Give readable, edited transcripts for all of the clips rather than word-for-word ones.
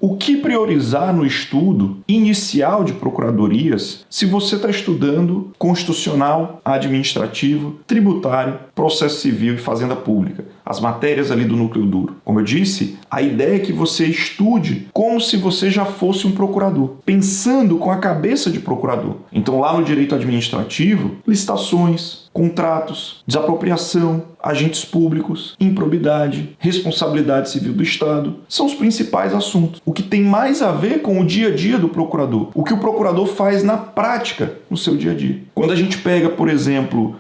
O que priorizar no estudo inicial de procuradorias se você está estudando constitucional, administrativo, tributário, processo civil e fazenda pública? As matérias ali do núcleo duro. Como eu disse, a ideia é que você estude como se você já fosse um procurador, pensando com a cabeça de procurador. Então lá no direito administrativo, licitações, contratos, desapropriação, agentes públicos, improbidade, responsabilidade civil do Estado, são os principais assuntos. O que tem mais a ver com o dia a dia do procurador, o que o procurador faz na prática no seu dia a dia. Quando a gente pega, por exemplo,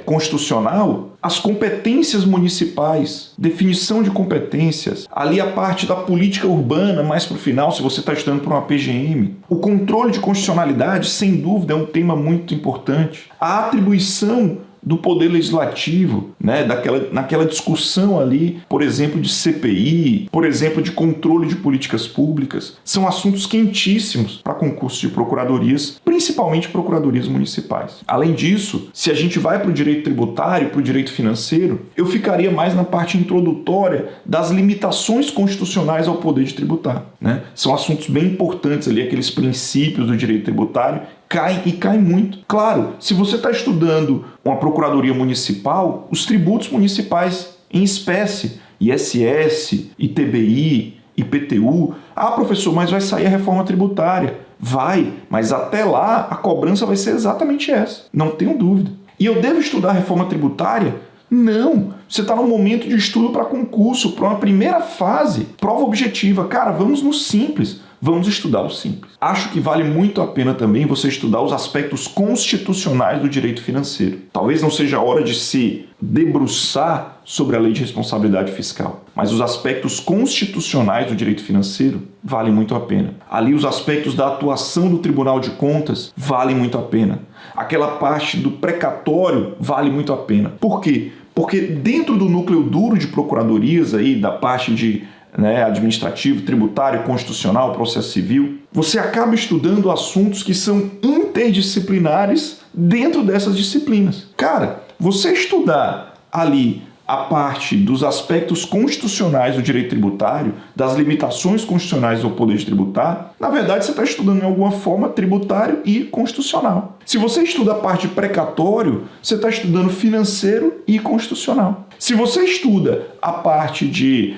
constitucional, as competências municipais, definição de competências, ali a parte da política urbana, mais para o final, se você está estudando para uma PGM. O controle de constitucionalidade, sem dúvida, é um tema muito importante. A atribuição do poder legislativo, né, naquela discussão ali, por exemplo, de CPI, por exemplo, de controle de políticas públicas, são assuntos quentíssimos para concursos de procuradorias, principalmente procuradorias municipais. Além disso, se a gente vai para o direito tributário, para o direito financeiro, eu ficaria mais na parte introdutória das limitações constitucionais ao poder de tributar, né? São assuntos bem importantes ali, aqueles princípios do direito tributário, cai muito. Claro, se você está estudando uma procuradoria municipal, os tributos municipais em espécie, ISS, ITBI, IPTU, professor, mas vai sair a reforma tributária. Vai, mas até lá a cobrança vai ser exatamente essa, não tenho dúvida. E eu devo estudar a reforma tributária? Não, você está no momento de estudo para concurso, para uma primeira fase, prova objetiva. Cara, vamos no simples. Vamos estudar o simples. Acho que vale muito a pena também você estudar os aspectos constitucionais do direito financeiro. Talvez não seja a hora de se debruçar sobre a lei de responsabilidade fiscal, mas os aspectos constitucionais do direito financeiro valem muito a pena. Ali os aspectos da atuação do Tribunal de Contas valem muito a pena. Aquela parte do precatório vale muito a pena. Por quê? Porque dentro do núcleo duro de procuradorias, aí, da parte de administrativo, tributário, constitucional, processo civil, você acaba estudando assuntos que são interdisciplinares dentro dessas disciplinas. Cara, você estudar ali a parte dos aspectos constitucionais do direito tributário, das limitações constitucionais ao poder de tributar, na verdade você está estudando de alguma forma tributário e constitucional. Se você estuda a parte de precatório, você está estudando financeiro e constitucional. Se você estuda a parte de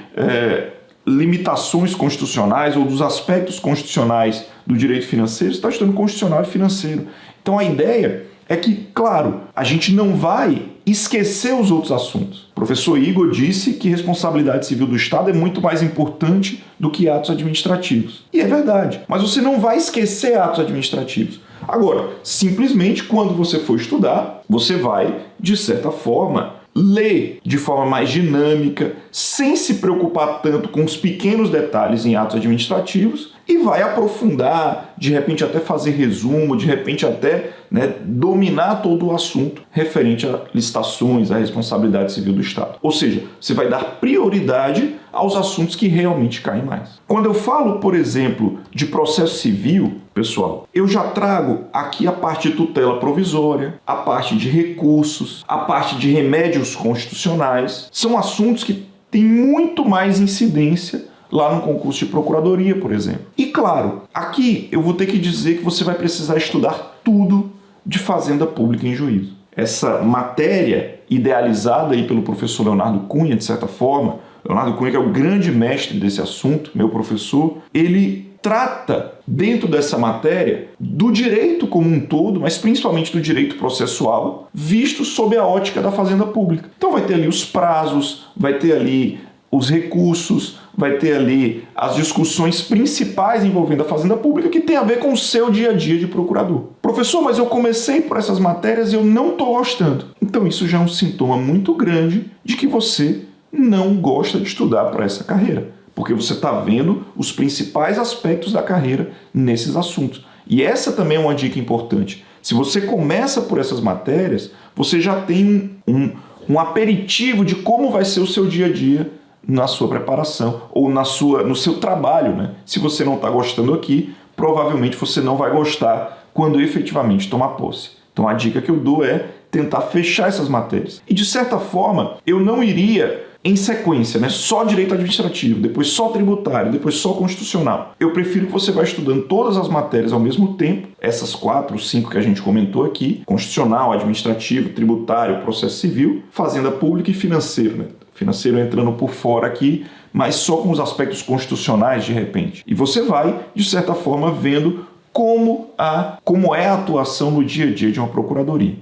limitações constitucionais ou dos aspectos constitucionais do direito financeiro, você está estudando constitucional e financeiro. Então a ideia é que, claro, a gente não vai esquecer os outros assuntos. O professor Igor disse que responsabilidade civil do Estado é muito mais importante do que atos administrativos. E é verdade, mas você não vai esquecer atos administrativos. Agora, simplesmente quando você for estudar, você vai, de certa forma, ler de forma mais dinâmica, sem se preocupar tanto com os pequenos detalhes em atos administrativos, e vai aprofundar, de repente até fazer resumo, de repente até dominar todo o assunto referente a licitações, a responsabilidade civil do Estado. Ou seja, você vai dar prioridade aos assuntos que realmente caem mais. Quando eu falo, por exemplo, de processo civil, pessoal, eu já trago aqui a parte de tutela provisória, a parte de recursos, a parte de remédios constitucionais. São assuntos que têm muito mais incidência lá no concurso de procuradoria, por exemplo. E claro, aqui eu vou ter que dizer que você vai precisar estudar tudo de fazenda pública em juízo. Essa matéria idealizada aí pelo professor Leonardo Cunha, de certa forma, Leonardo Cunha, que é o grande mestre desse assunto, meu professor, ele trata, dentro dessa matéria, do direito como um todo, mas principalmente do direito processual, visto sob a ótica da fazenda pública. Então vai ter ali os prazos, vai ter ali os recursos, vai ter ali as discussões principais envolvendo a fazenda pública que tem a ver com o seu dia a dia de procurador. Professor, mas eu comecei por essas matérias e eu não estou gostando. Então isso já é um sintoma muito grande de que você não gosta de estudar para essa carreira, porque você está vendo os principais aspectos da carreira nesses assuntos. E essa também é uma dica importante. Se você começa por essas matérias, você já tem um aperitivo de como vai ser o seu dia a dia na sua preparação ou no seu trabalho, né? Se você não está gostando aqui, provavelmente você não vai gostar quando efetivamente tomar posse. Então a dica que eu dou é tentar fechar essas matérias. E de certa forma, eu não iria em sequência, né? Só direito administrativo, depois só tributário, depois só constitucional. Eu prefiro que você vá estudando todas as matérias ao mesmo tempo, essas 4, 5 que a gente comentou aqui, constitucional, administrativo, tributário, processo civil, fazenda pública e financeiro, né? Financeiro entrando por fora aqui, mas só com os aspectos constitucionais de repente. E você vai, de certa forma, vendo como é a atuação no dia a dia de uma procuradoria.